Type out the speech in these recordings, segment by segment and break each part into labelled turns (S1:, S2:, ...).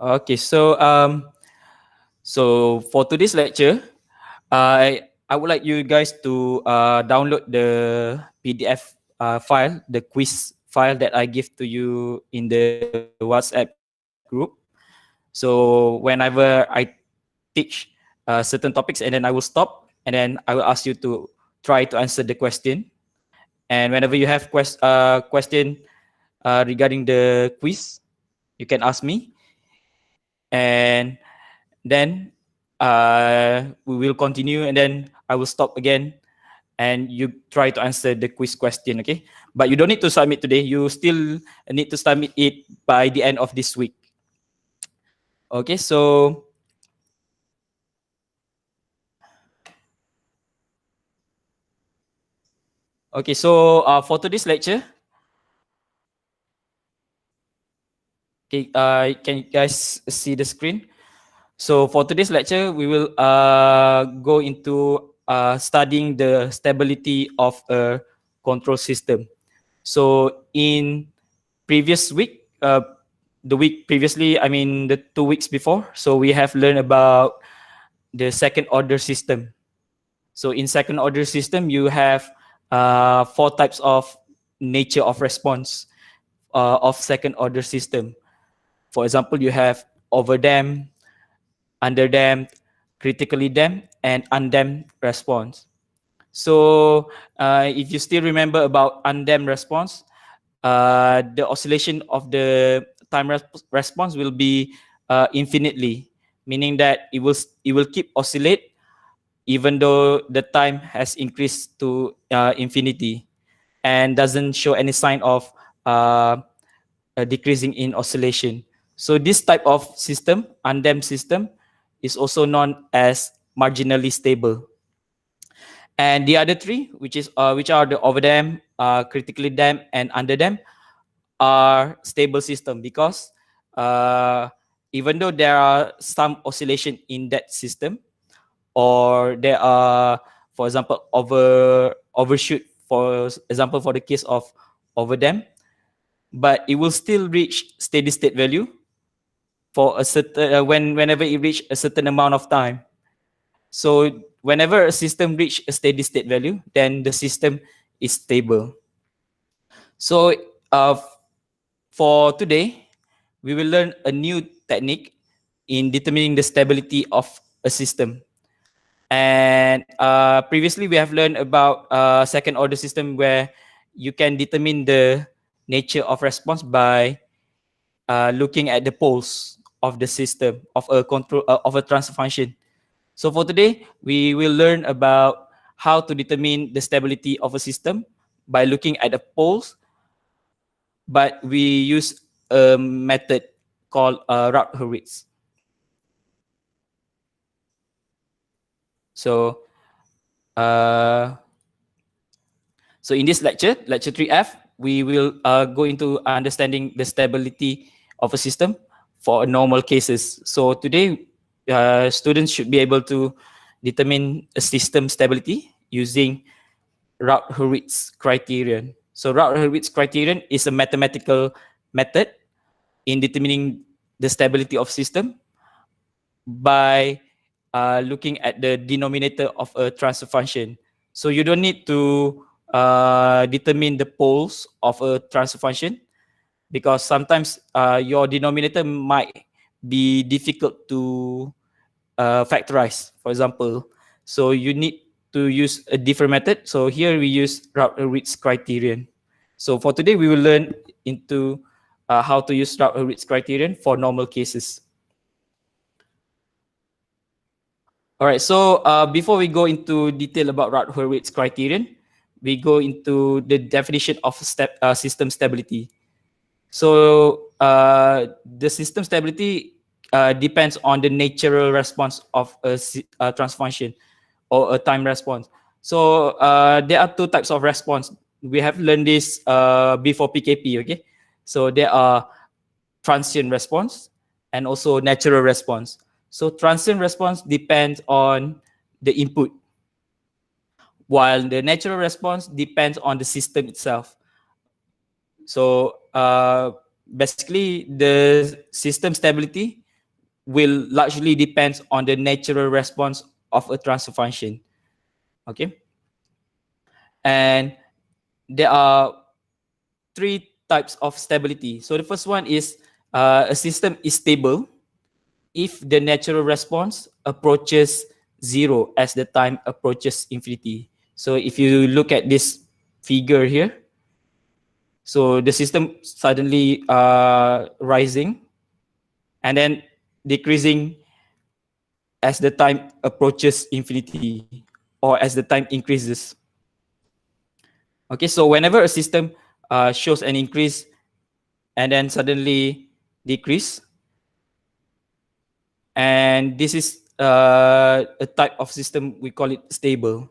S1: Okay, so for today's lecture, I would like you guys to download the PDF file, the quiz file that I give to you in the WhatsApp group. So whenever I teach certain topics, and then I will stop, and then I will ask you to try to answer the question. And whenever you have question regarding the quiz, you can ask me, and then we will continue, and then I will stop again, and you try to answer the quiz question. Okay, but you don't need to submit today. You still need to submit it by the end of this week. Okay, for today's lecture, okay, can you guys see the screen? So for today's lecture, we will go into studying the stability of a control system. So in previous week, the week previously, I mean the 2 weeks before, so we have learned about the second order system. So in second order system, you have four types of nature of response of second order system. For example, you have overdamped, underdamped, critically damped, and undamped response. So if you still remember about undamped response, the oscillation of the time response will be infinitely, meaning that it will keep oscillate even though the time has increased to infinity, and doesn't show any sign of decreasing in oscillation. So this type of system, undamped system, is also known as marginally stable. And the other three, which are the overdamped, critically damped, and underdamped, are stable system, because uh, even though there are some oscillation in that system, or there are, for example, overshoot, for example, for the case of overdamp, but it will still reach steady state value for a certain whenever it reach a certain amount of time. So whenever a system reach a steady state value, then the system is stable. So for today, we will learn a new technique in determining the stability of a system. And previously, we have learned about second order system, where you can determine the nature of response by looking at the poles of the system of a control of a transfer function. So for today, we will learn about how to determine the stability of a system by looking at the poles, but we use a method called Routh. So, uh, so in this lecture, lecture 3F, we will go into understanding the stability of a system for normal cases. So today, students should be able to determine a system stability using Routh criterion. So Routh criterion is a mathematical method in determining the stability of system by looking at the denominator of a transfer function. So you don't need to determine the poles of a transfer function, because sometimes your denominator might be difficult to factorize, for example. So you need to use a different method. So here we use Routh criterion. So for today, we will learn into how to use Routh criterion for normal cases. All right. So before we go into detail about Hurwitz criterion, we go into the definition of system stability. So the system stability depends on the natural response of a transfer function or a time response. So there are two types of response. We have learned this before PKP. Okay. So there are transient response and also natural response. So transient response depends on the input, while the natural response depends on the system itself. So basically, the system stability will largely depends on the natural response of a transfer function. Okay, and there are three types of stability. So the first one is a system is stable if the natural response approaches zero as the time approaches infinity. So if you look at this figure here, so the system suddenly rising and then decreasing as the time approaches infinity or as the time increases. Okay, so whenever a system shows an increase and then suddenly decrease, and this is a type of system, we call it stable.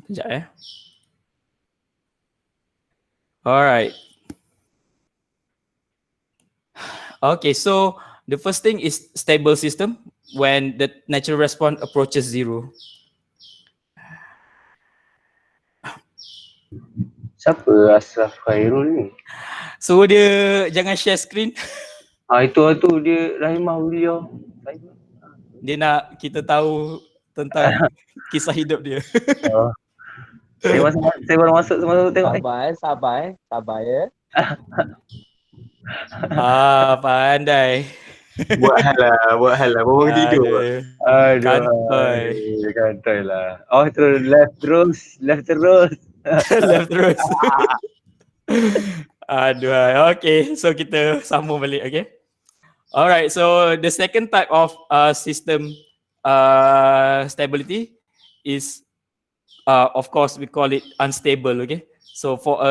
S1: Sekejap eh. Alright. Okay, so the first thing is stable system when the natural response approaches zero.
S2: Siapa Ashraf Khairul ni?
S1: So dia jangan share screen.
S2: Itu dia Rahimah Wilia.
S1: Dia nak kita tahu tentang kisah hidup dia.
S2: Saya baru masuk semua tengok ni.
S3: Sabar ya.
S1: Pandai.
S2: Buat hal lah. Baru tidur.
S1: Kantoi.
S2: Kantoi lah. Oh, terus left terus.
S1: Left terus. Aduh, okay. So kita sambung balik, okay? Alright, so the second type of system stability is, of course, we call it unstable, okay? So for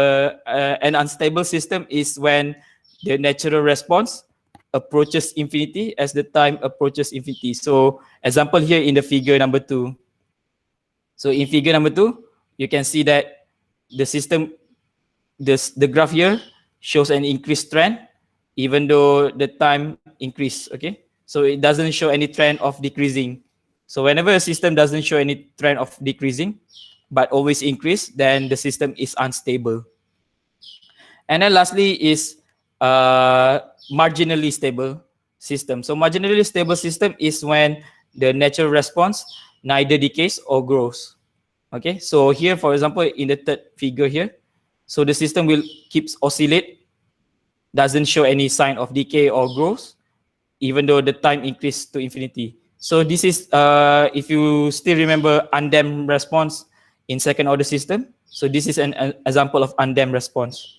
S1: an unstable system is when the natural response approaches infinity as the time approaches infinity. So example here in the figure number 2. So in figure number 2, you can see that the system, the graph here shows an increased trend even though the time increase, okay? So it doesn't show any trend of decreasing. So whenever a system doesn't show any trend of decreasing but always increase, then the system is unstable. And then lastly is marginally stable system. So marginally stable system is when the natural response neither decays or grows. Okay, so here, for example, in the third figure here, so the system will keeps oscillate, doesn't show any sign of decay or growth, even though the time increased to infinity. So this is, if you still remember undamped response in second order system, so this is an example of undamped response.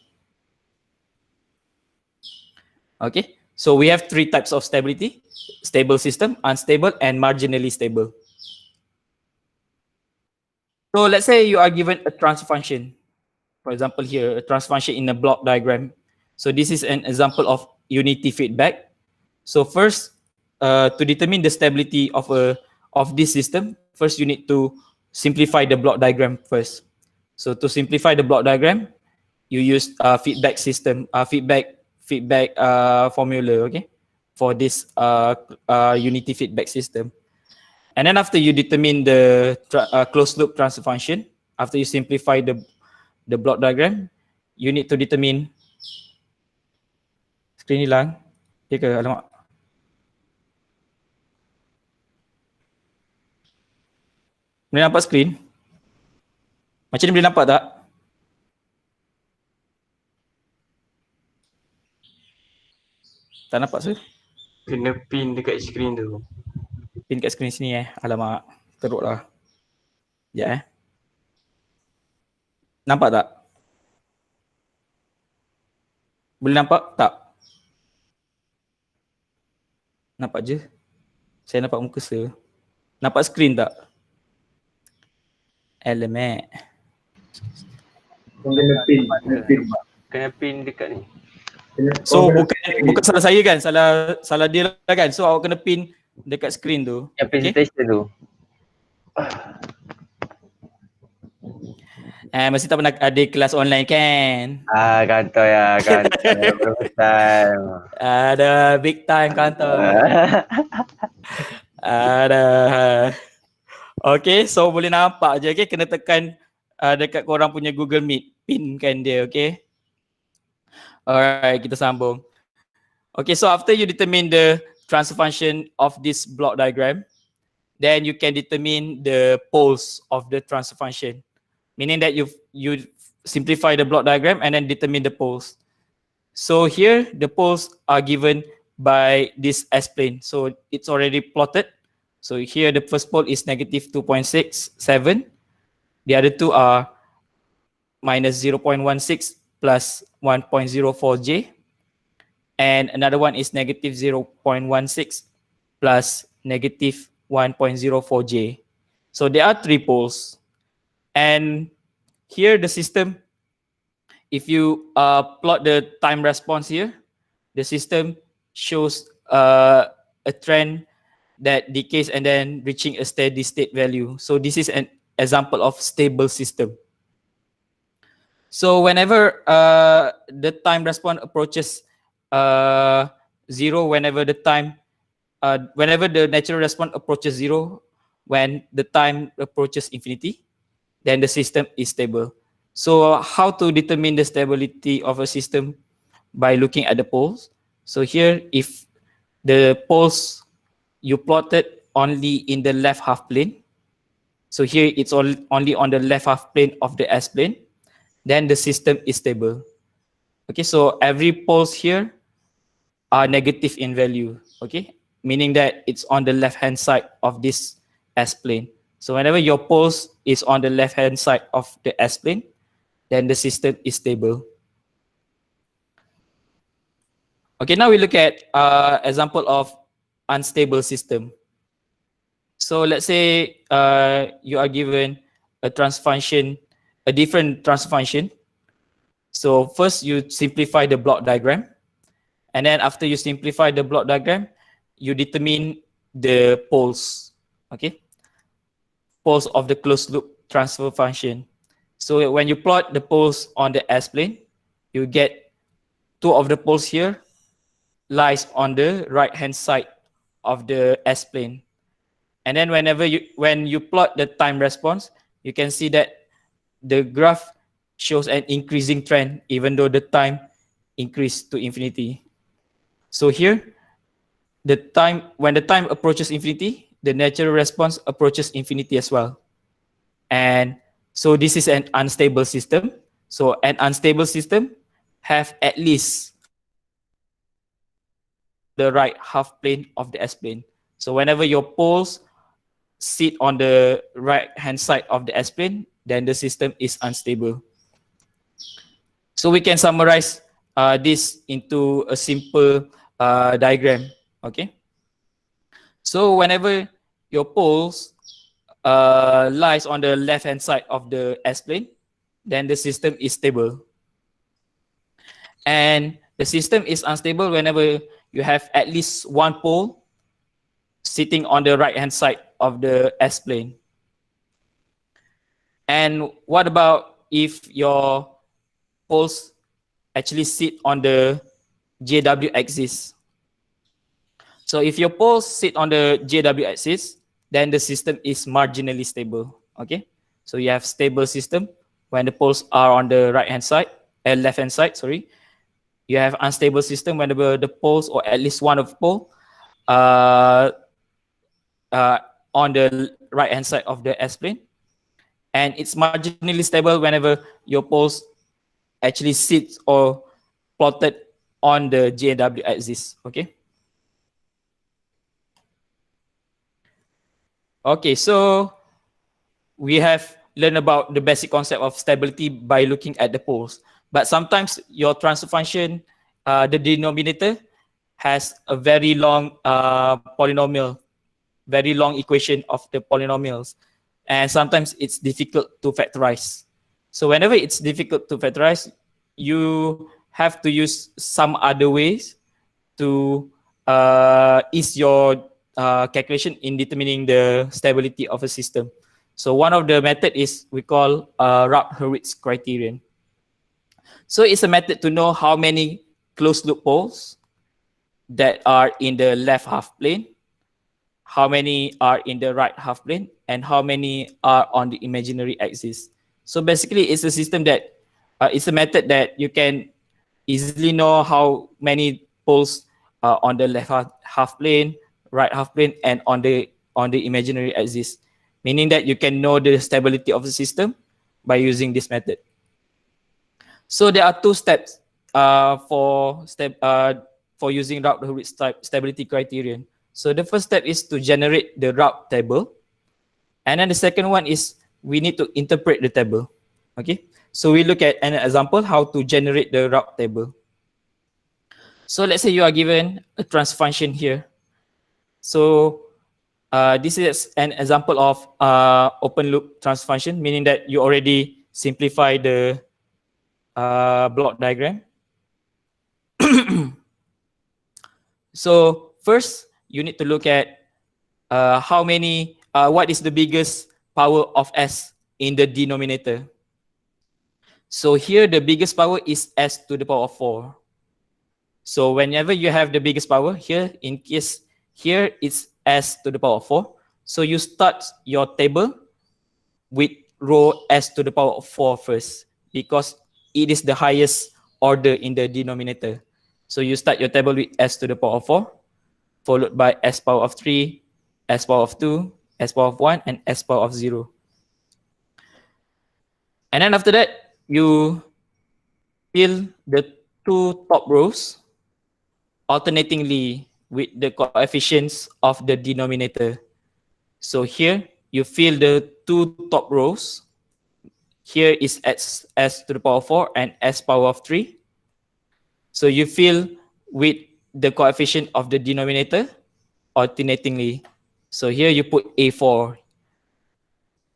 S1: Okay, so we have three types of stability: stable system, unstable, and marginally stable. So let's say you are given a transfer function. For example, here, a transfer function in a block diagram. So this is an example of unity feedback. So first, to determine the stability of this system, first you need to simplify the block diagram first. So to simplify the block diagram, you use feedback system, feedback formula, okay, for this unity feedback system. And then after you determine the closed loop transfer function, after you simplify the block diagram, you need to determine screen hilang. Okay ke? Alamak. Boleh nampak screen? Macam ni boleh nampak tak? Tak nampak sir?
S2: Kena pin dekat screen tu.
S1: Pin kat screen sini Alamak. Teruk lah. Sekejap Nampak tak? Boleh nampak tak? Nampak je. Saya nampak muka sir. Nampak screen tak? Elemek.
S2: Kena pin dekat ni.
S1: So bukan salah saya kan, salah dia lah kan. So awak kena pin dekat screen tu.
S2: Yang presentation tu.
S1: Masih tak pernah ada kelas online kan?
S2: Kantoi lah, kantoi. Berapa time.
S1: Ada big time kantor. Ada. Okay, so boleh nampak je. Okay, kena tekan dekat korang punya Google Meet. Pinkan dia, okay? Alright, kita sambung. Okay, so after you determine the transfer function of this block diagram, then you can determine the poles of the transfer function. Meaning that you simplify the block diagram and then determine the poles. So here, the poles are given by this S-plane. So it's already plotted. So here, the first pole is negative 2.67. The other two are minus 0.16 plus 1.04J. And another one is negative 0.16 plus negative 1.04J. So there are 3 poles. And here the system, if you plot the time response here, the system shows a trend that decays and then reaching a steady state value. So this is an example of stable system. So whenever the time response approaches 0, whenever the natural response approaches 0, when the time approaches infinity, then the system is stable. So how to determine the stability of a system? By looking at the poles. So here, if the poles you plotted only in the left half plane, so here it's only on the left half plane of the S-plane, then the system is stable. Okay, so every poles here are negative in value, okay? Meaning that it's on the left-hand side of this S-plane. So whenever your poles is on the left-hand side of the S-plane, then the system is stable. Okay, now we look at example of unstable system. So let's say you are given a transfer function, a different transfer function. So first you simplify the block diagram. And then after you simplify the block diagram, you determine the poles, okay? Poles of the closed loop transfer function. So when you plot the poles on the S-plane, you get 2 of the poles here lies on the right-hand side of the S-plane. And then when you plot the time response, you can see that the graph shows an increasing trend even though the time increased to infinity. So here, when the time approaches infinity, the natural response approaches infinity as well. And so this is an unstable system. So an unstable system have at least the right half plane of the S-plane. So whenever your poles sit on the right-hand side of the S-plane, then the system is unstable. So we can summarize this into a simple diagram, okay? So whenever your poles lies on the left-hand side of the S-plane, then the system is stable. And the system is unstable whenever you have at least one pole sitting on the right-hand side of the S-plane. And what about if your poles actually sit on the JW axis? So if your poles sit on the JW axis, then the system is marginally stable, okay? So you have stable system when the poles are on the right-hand side, left-hand side, sorry. You have unstable system whenever the poles, or at least one of the pole, on the right-hand side of the S-plane. And it's marginally stable whenever your poles actually sit or plotted on the JW axis, okay? Okay, so we have learned about the basic concept of stability by looking at the poles. But sometimes your transfer function, the denominator, has a very long polynomial, very long equation of the polynomials. And sometimes it's difficult to factorize. So whenever it's difficult to factorize, you have to use some other ways to ease your calculation in determining the stability of a system. So one of the method is we call Hurwitz criterion. So it's a method to know how many closed loop poles that are in the left half plane, how many are in the right half plane, and how many are on the imaginary axis. So basically, it's a system that it's a method that you can easily know how many poles on the left half plane, right half plane, and on the imaginary axis, meaning that you can know the stability of the system by using this method. So there are two steps for using Routh stability criterion. So the first step is to generate the Roc table, and then the second one is we need to interpret the table. Okay, so we look at an example how to generate the Roc table. So let's say you are given a trans function here. So this is an example of open loop trans function, meaning that you already simplify the block diagram. So first, you need to look at what is the biggest power of S in the denominator. So here the biggest power is S to the power of 4. So whenever you have the biggest power, here in case here it's S to the power of 4. So you start your table with row S to the power of 4 first, because it is the highest order in the denominator. So you start your table with S to the power of 4, followed by S power of 3, S power of 2, S power of 1, and S power of 0. And then after that, you fill the two top rows alternatingly with the coefficients of the denominator. So here, you fill the two top rows. Here is S to the power of 4 and S power of 3. So you fill with the coefficient of the denominator alternatingly. So here you put A4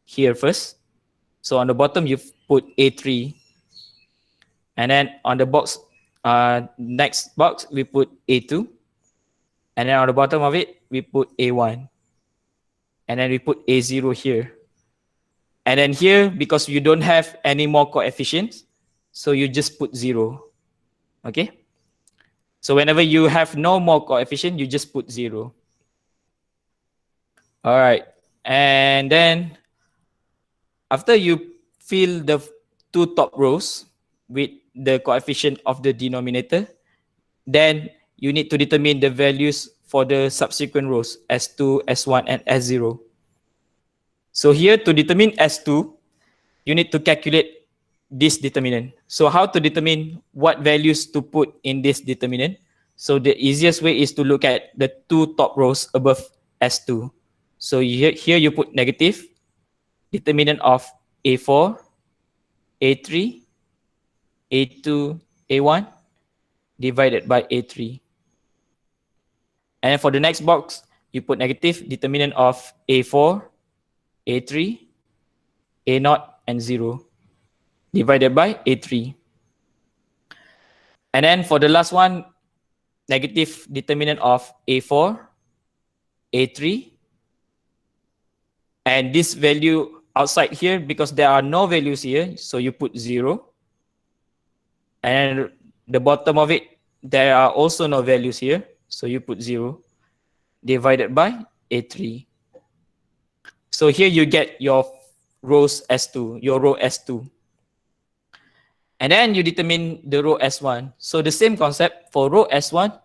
S1: here first. So on the bottom you put A3. And then on the box, next box, we put A2. And then on the bottom of it, we put A1. And then we put A0 here. And then here, because you don't have any more coefficients, so you just put 0. Okay? So whenever you have no more coefficient, you just put 0. All right. And then after you fill the two top rows with the coefficient of the denominator, then you need to determine the values for the subsequent rows, S2, S1, and S0. So here, to determine S2, you need to calculate this determinant. So how to determine what values to put in this determinant? So the easiest way is to look at the two top rows above S2. So here you put negative, determinant of A4, A3, A2, A1, divided by A3. And for the next box, you put negative, determinant of A4, A3, A0, and 0, divided by A3. And then for the last one, negative determinant of A4, A3, and this value outside here, because there are no values here, so you put 0. And the bottom of it, there are also no values here, so you put 0, divided by A3. So here you get your rows S2, your row S2. And then you determine the row S1. So the same concept for row S1,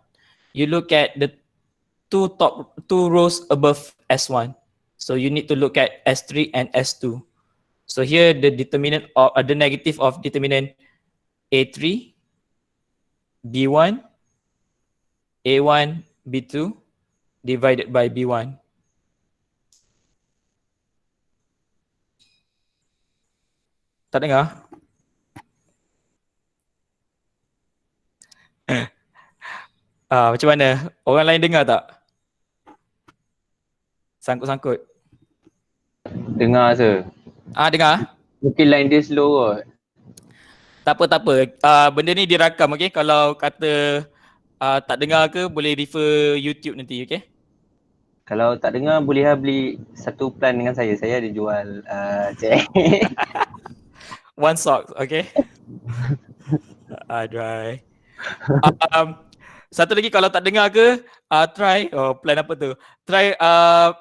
S1: you look at the two rows above S1. So you need to look at S3 and S2. So here the determinant of the negative of determinant A3, B1, A1, B2 divided by B1. Tak dengar? Macam mana? Orang lain dengar tak? Sangkut-sangkut.
S2: Dengar je.
S1: Dengar?
S2: Mungkin line dia slow kot.
S1: Tak apa. Benda ni dirakam, okay? Kalau kata tak dengar ke, boleh refer YouTube nanti, okay?
S2: Kalau tak dengar boleh beli satu plan dengan saya. Saya ada jual cek.
S1: One sock, okay? Aduh. Satu lagi kalau tak dengar ke, try, plan apa tu? Try uh,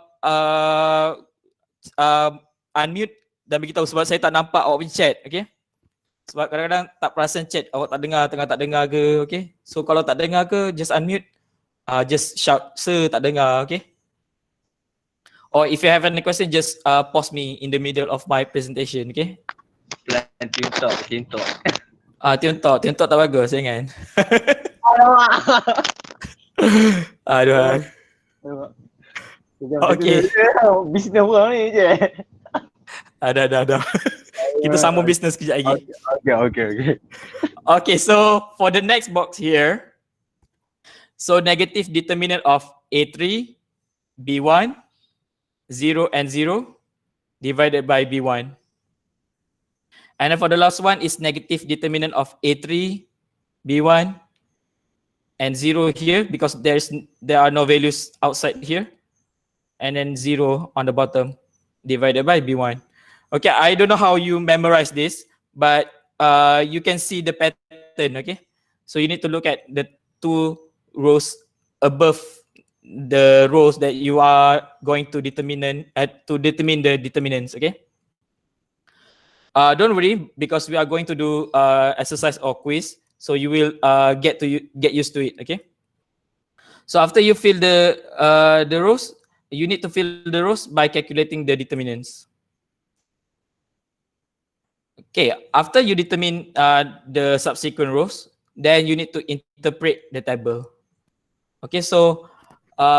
S1: unmute dan beritahu sebab saya tak nampak awak punya chat, okay? Sebab kadang-kadang tak perasan chat awak tak dengar, tengah tak dengar ke, okay? So kalau tak dengar ke, just unmute, just shout, sir tak dengar, okay? Or if you have any question, just pause me in the middle of my presentation, okay?
S2: Plan tintok.
S1: Tiong Tok tak bagus, jangan.
S2: Alamak.
S1: Aduh. Okay.
S2: Bisnes orang ni je.
S1: Ada. Kita sambung bisnes kejap lagi.
S2: Okay.
S1: Okay, so for the next box here, so negative determinant of A3, B1, 0 and 0 divided by B1. And then for the last one is negative determinant of A3, B1, and 0 here because there are no values outside here. And then 0 on the bottom divided by B1. Okay, I don't know how you memorize this, but you can see the pattern, okay? So you need to look at the two rows above the rows that you are going to determine the determinants, okay? Don't worry because we are going to do exercise or quiz, so you will get used to it, okay? So after you fill the rows, you need to fill the rows by calculating the determinants. Okay, after you determine the subsequent rows, then you need to interpret the table. Okay, so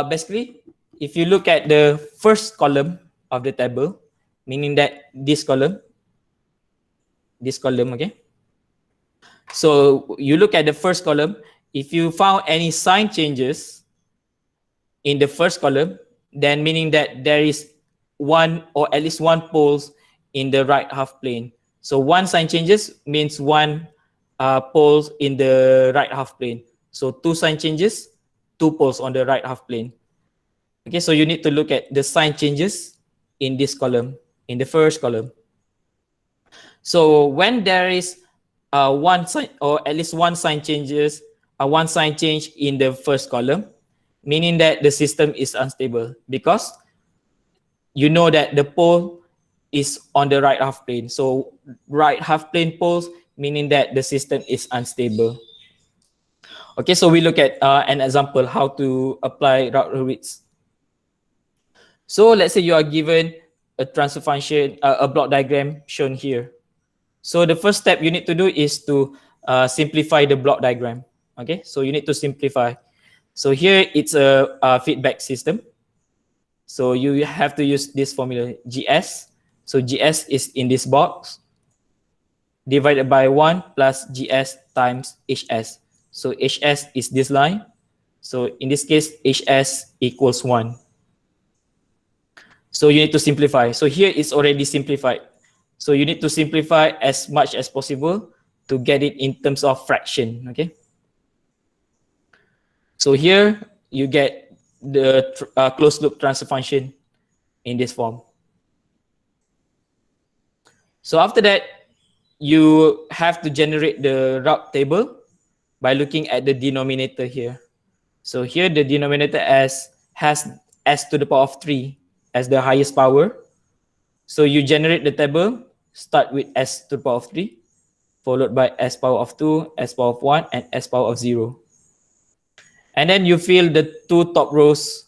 S1: basically, if you look at the first column of the table, meaning that this column, okay? So you look at the first column, if you found any sign changes in the first column, then meaning that there is one or at least one poles in the right half plane. So one sign changes means one poles in the right half plane. So two sign changes, two poles on the right half plane. Okay, so you need to look at the sign changes in this column, in the first column. So when there is one sign or at least one sign changes, one sign change in the first column, meaning that the system is unstable because you know that the pole is on the right half plane. So right half plane poles, meaning that the system is unstable. Okay, so we look at an example how to apply Hurwitz. So let's say you are given a transfer function, a block diagram shown here. So the first step you need to do is to simplify the block diagram. Okay, so you need to simplify. So here it's a feedback system. So you have to use this formula GS. So GS is in this box divided by 1 plus GS times HS. So HS is this line. So in this case, HS equals 1. So you need to simplify. So here it's already simplified. So you need to simplify as much as possible to get it in terms of fraction, okay? So here you get the closed loop transfer function in this form. So after that, you have to generate the Roc table by looking at the denominator here. So here the denominator has s to the power of 3 as the highest power. So you generate the table, start with s to the power of 3, followed by s power of 2, s power of 1, and s power of 0. And then you fill the two top rows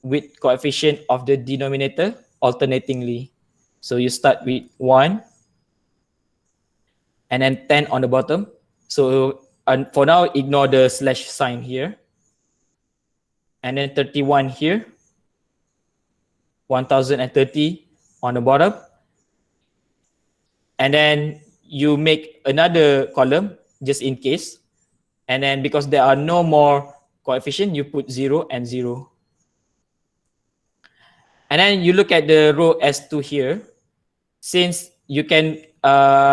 S1: with coefficient of the denominator alternatingly. So you start with 1, and then 10 on the bottom. So for now, ignore the slash sign here. And then 31 here, 1030 on the bottom. And then you make another column just in case. And then because there are no more coefficient, you put 0 and 0. And then you look at the row S2 here. Since you can,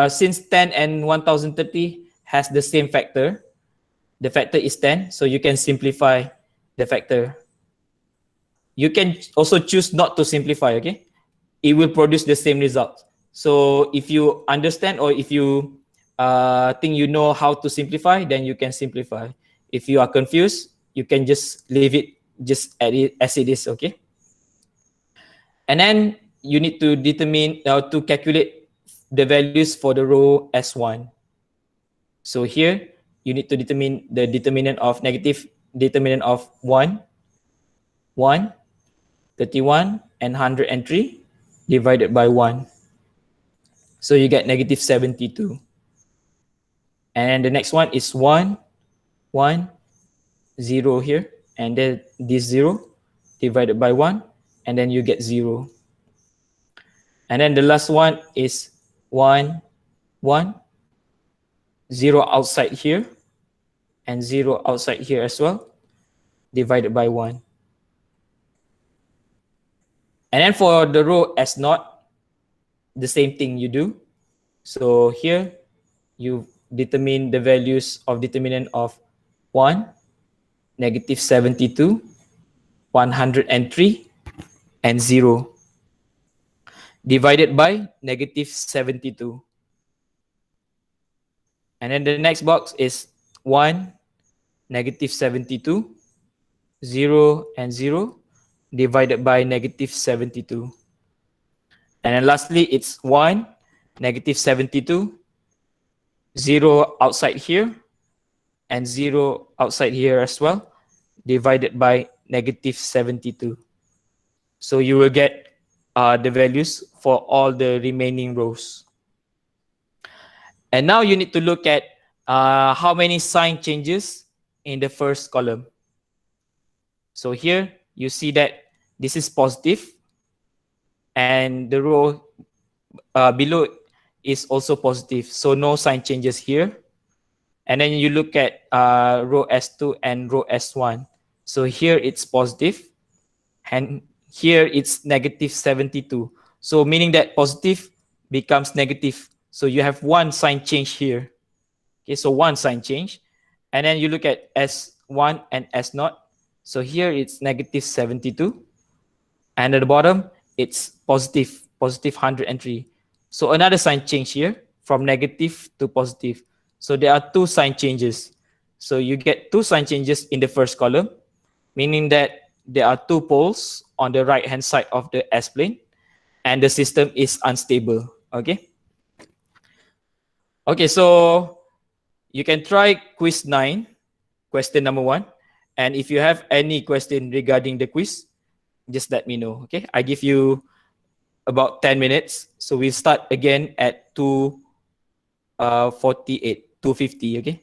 S1: since 10 and 1030 has the same factor, the factor is 10, so you can simplify the factor. You can also choose not to simplify, okay? It will produce the same result. So if you understand, or if you think you know how to simplify, then you can simplify. If you are confused, you can just leave it just as it is, okay? And then you need to determine to calculate the values for the row S1. So here you need to determine the determinant of negative determinant of 1, 1, 31, and 103 divided by 1. So you get negative 72. And the next one is 1, 1, 0 here. And then this 0 divided by 1. And then you get 0. And then the last one is 1, 1, 0 outside here. And 0 outside here as well. Divided by 1. And then for the row S naught, the same thing you do. So here you determine the values of determinant of 1, negative 72, 103, and 0 divided by negative 72. And then the next box is 1, negative 72, 0, and 0 divided by negative 72. And then lastly, it's 1, negative 72, 0 outside here, and 0 outside here as well, divided by negative 72. So you will get the values for all the remaining rows. And now you need to look at how many sign changes in the first column. So here you see that this is positive, and the row below is also positive. So no sign changes here. And then you look at row S2 and row S1. So here it's positive, and here it's negative 72. So meaning that positive becomes negative. So you have one sign change here. Okay, so one sign change. And then you look at S1 and S0. So here it's negative 72. And at the bottom, it's positive 103. So another sign change here from negative to positive. So there are two sign changes. So you get two sign changes in the first column, meaning that there are two poles on the right hand side of the S-plane, and the system is unstable. Okay. Okay, so you can try quiz 9, question number 1. And if you have any question regarding the quiz, just let me know. Okay, I give you about 10 minutes. So we start again at 2:48, 2:50. Okay.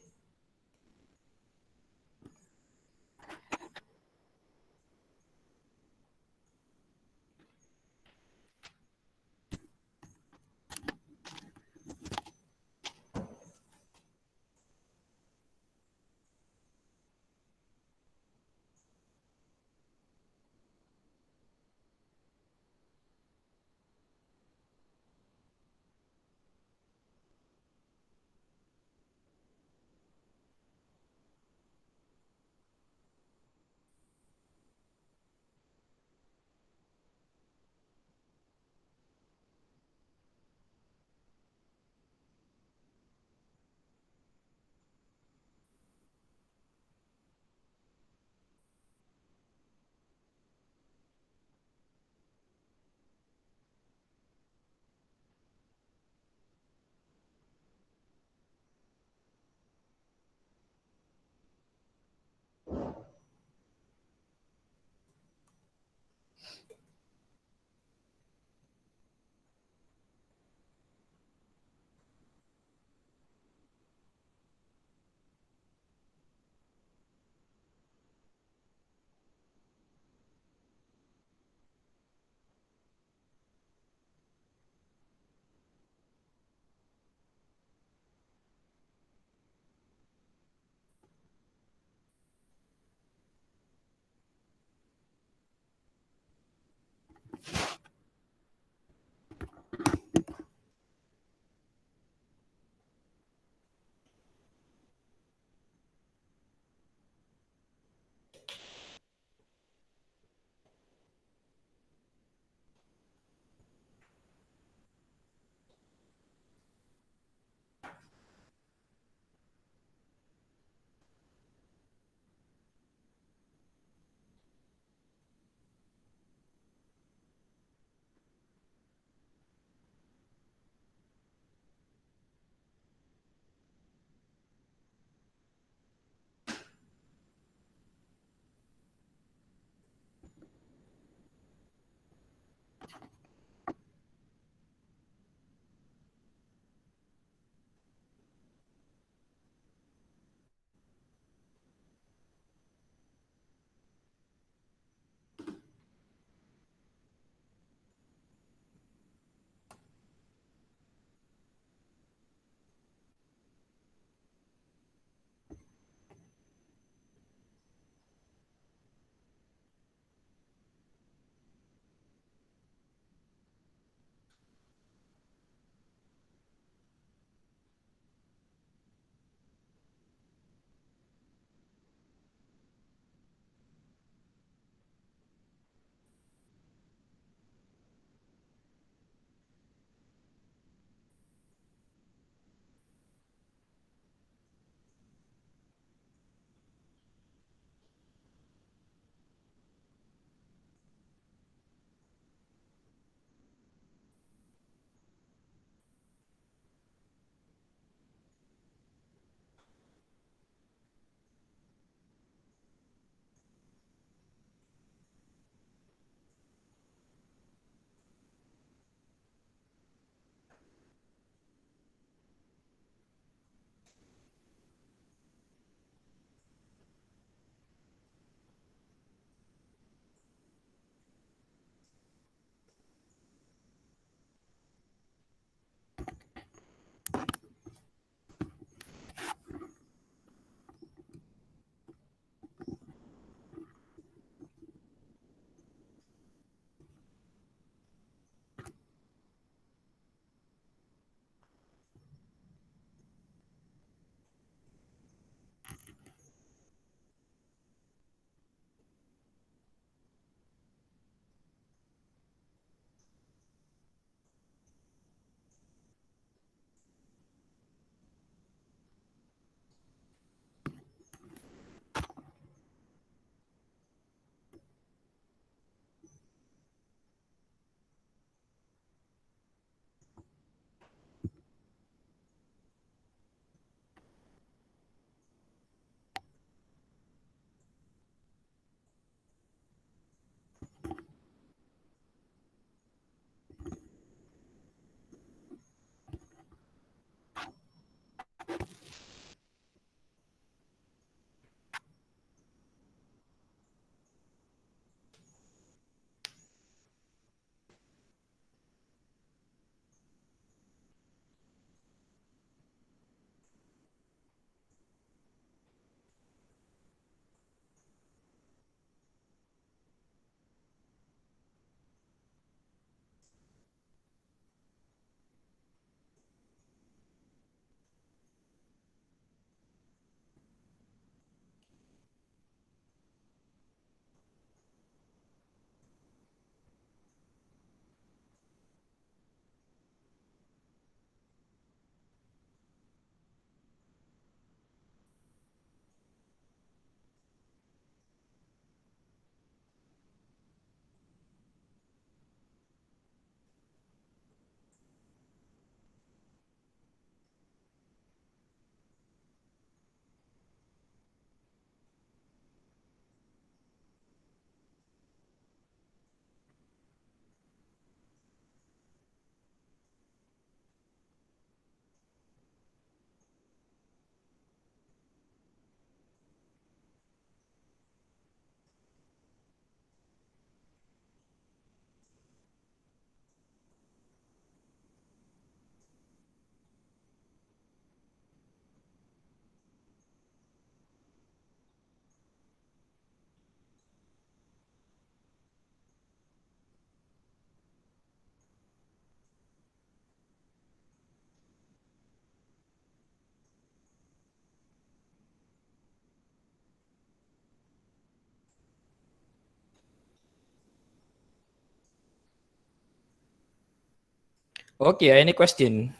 S1: Okay, any question?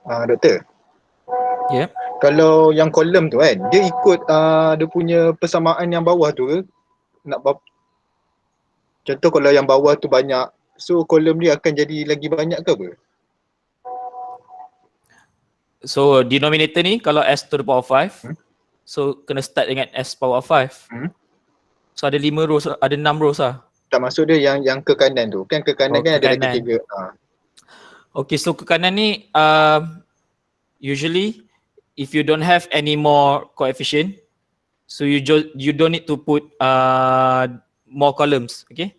S4: Doktor,
S1: Yeah.
S4: kalau yang kolom tu kan, dia ikut dia punya persamaan yang bawah tu ke? Contoh kalau yang bawah tu banyak, so kolom dia akan jadi lagi banyak ke apa?
S1: So denominator ni kalau S to the power 5,
S4: Hmm.
S1: so kena start dengan S power 5.
S4: Hmm.
S1: So ada 5 rows, ada 6 rows lah.
S4: Tak masuk dia yang ke kanan tu. Kan ke kanan
S1: Oh,
S4: kan
S1: ke
S4: ada lagi
S1: kanan.
S4: 3.
S1: Okay, so ke kanan ni usually if you don't have any more coefficient, so you don't need to put more columns. Okay,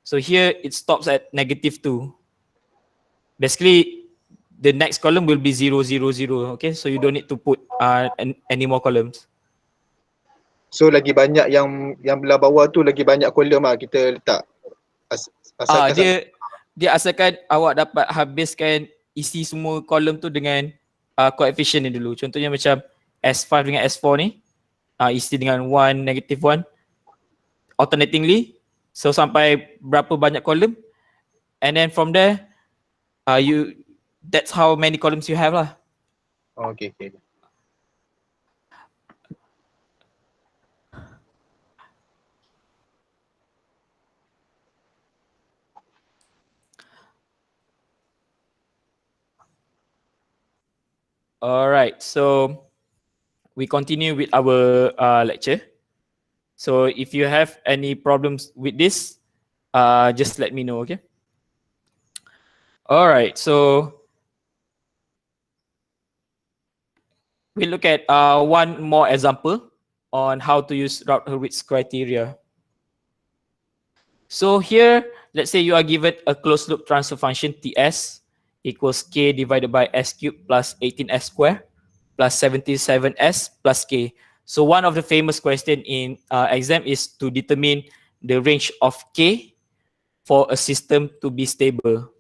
S1: so here it stops at -2. Basically, the next column will be 0, 0, 0. Okay, so you don't need to put any more columns.
S4: So lagi banyak yang belah bawah tu lagi banyak kolom lah kita letak. Asalkan
S1: Dia asalkan awak dapat habiskan isi semua kolom tu dengan coefficient ni dulu. Contohnya macam S5 dengan S4 ni isi dengan 1, -1 alternatingly. So sampai berapa banyak kolom, and then from there that's how many columns you have lah.
S4: okay.
S1: Alright, so we continue with our lecture. So if you have any problems with this, just let me know, okay? Alright, so we look at one more example on how to use Hurwitz criteria. So here, let's say you are given a closed loop transfer function Ts equals k divided by s cubed plus 18s squared plus 77s plus k. So one of the famous question in exam is to determine the range of k for a system to be stable.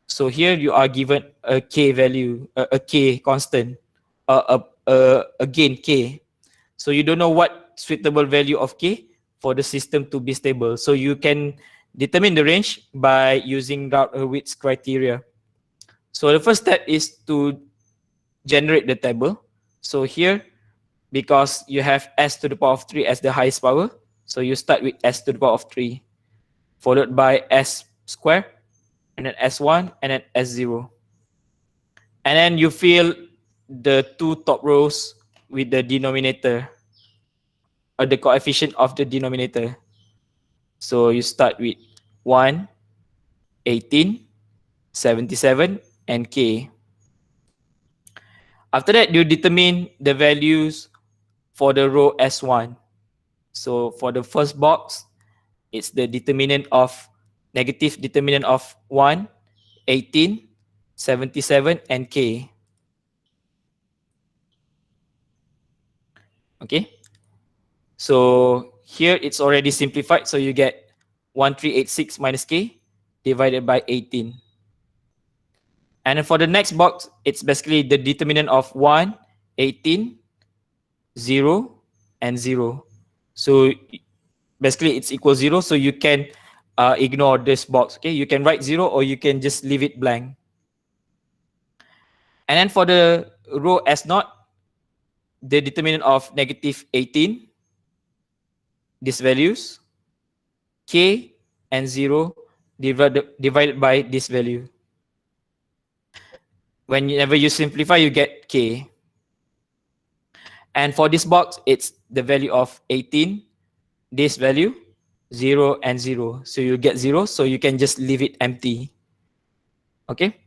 S1: So here you are given a k value, a k constant, again k. So you don't know what suitable value of k for the system to be stable. So you can determine the range by using Hurwitz criteria. So the first step is to generate the table. So here, because you have s to the power of 3 as the highest power, so you start with s to the power of 3, followed by s squared, and then s1, and then s0. And then you fill the two top rows with the denominator, or the coefficient of the denominator. So you start with 1, 18, 77, and k. After that, you determine the values for the row S1. So for the first box, it's the determinant of negative determinant of 1, 18, 77, and k. Okay. So here it's already simplified. So you get 1386 minus k divided by 18. And then for the next box, it's basically the determinant of 1, 18, 0, and 0. So basically it's equal 0. So you can ignore this box. Okay, you can write 0 or you can just leave it blank. And then for the row S0, the determinant of negative 18, these values, k and 0 divided by this value. Whenever you simplify, you get k. And for this box, it's the value of 18, this value, 0 and 0. So you get 0, so you can just leave it empty. Okay?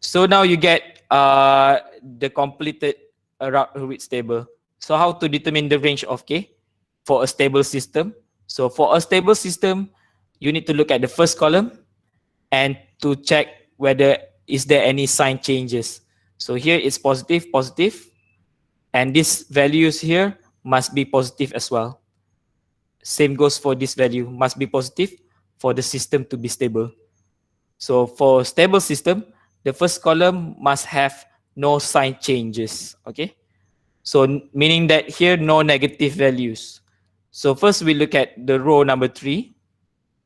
S1: So now you get the completed Hurwitz table. So how to determine the range of k for a stable system? So for a stable system, you need to look at the first column and to check whether is there any sign changes. So here it's positive, positive, and these values here must be positive as well. Same goes for this value, must be positive for the system to be stable. So for stable system, the first column must have no sign changes. Okay, so meaning that here no negative values. So first we look at the row number 3,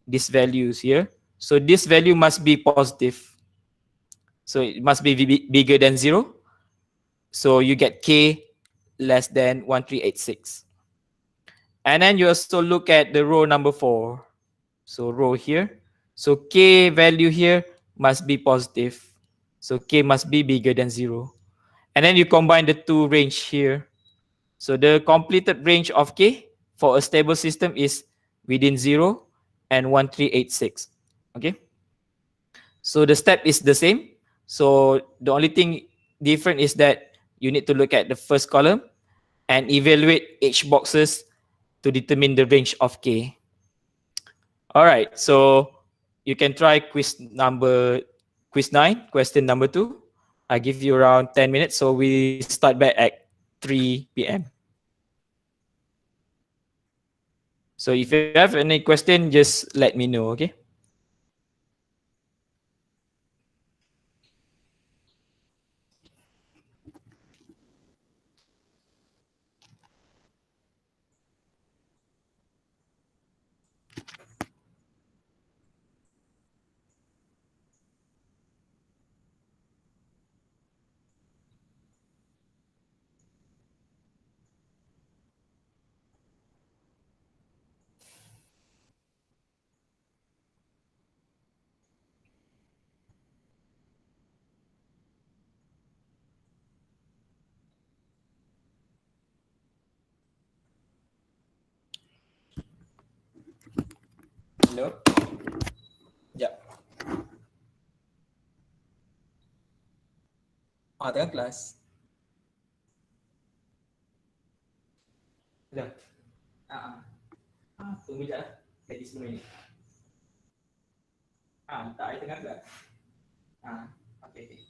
S1: these values here. So this value must be positive. So it must be bigger than 0. So you get k less than 1386. And then you also look at the row number 4. So row here. So k value here must be positive. So k must be bigger than 0. And then you combine the two range here. So the completed range of K for a stable system is within 0 and 1386. Okay. So the step is the same. So the only thing different is that you need to look at the first column and evaluate H boxes to determine the range of K. All right, so you can try quiz 9, question number 2. I give you around 10 minutes, so we start back at 3 p.m. So if you have any question, just let me know, okay? Hello? Ya. Tengah kelas. Dah. Tunggu sekejap lah. Jadi sebelum ini. Tak ada tengah kelas. Okay.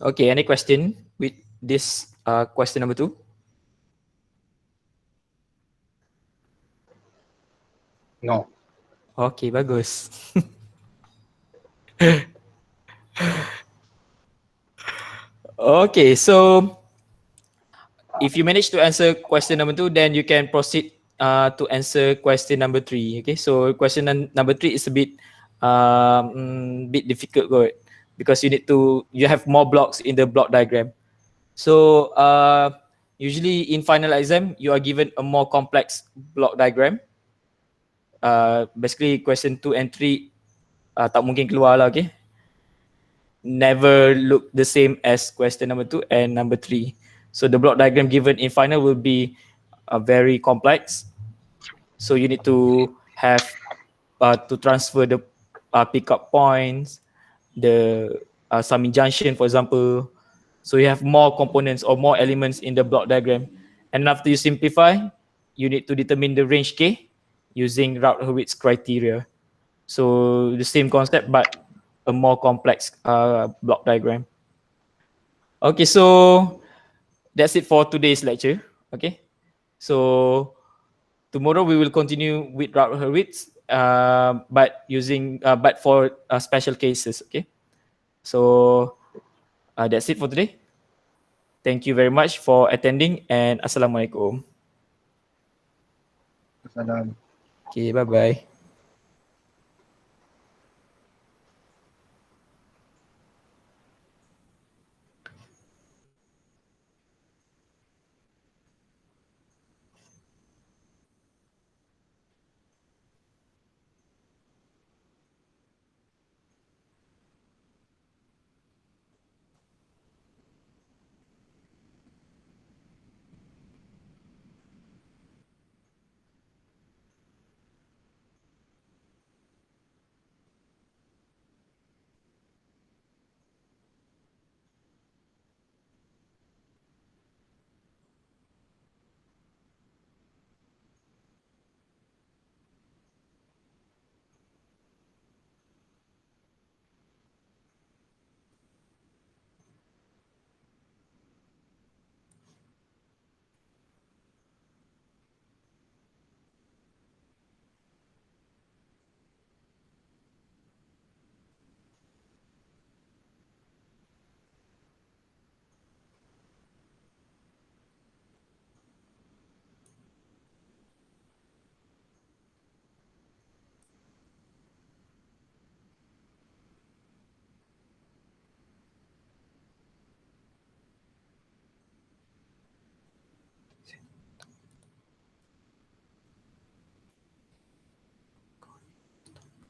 S1: Okay, any question with this question number 2?
S4: No.
S1: Okay, bagus. Okay, so if you manage to answer question number 2, then you can proceed to answer question number 3. Okay, so question number 3 is a bit difficult, right? Because you have more blocks in the block diagram. So usually in final exam, you are given a more complex block diagram. Basically question 2 and 3 tak mungkin keluar lah, okay? Never look the same as question number 2 and number 3. So the block diagram given in final will be very complex. So you need to have to transfer the pickup points, the summing junction, for example. So you have more components or more elements in the block diagram. And after you simplify, you need to determine the range K using Routh-Hurwitz criteria. So the same concept, but a more complex block diagram. Okay, so that's it for today's lecture. Okay, so tomorrow we will continue with Routh-Hurwitz, but for special cases. Okay, so that's it for today. Thank you very much for attending, and Assalamualaikum.
S4: Salam.
S1: Okay, bye bye.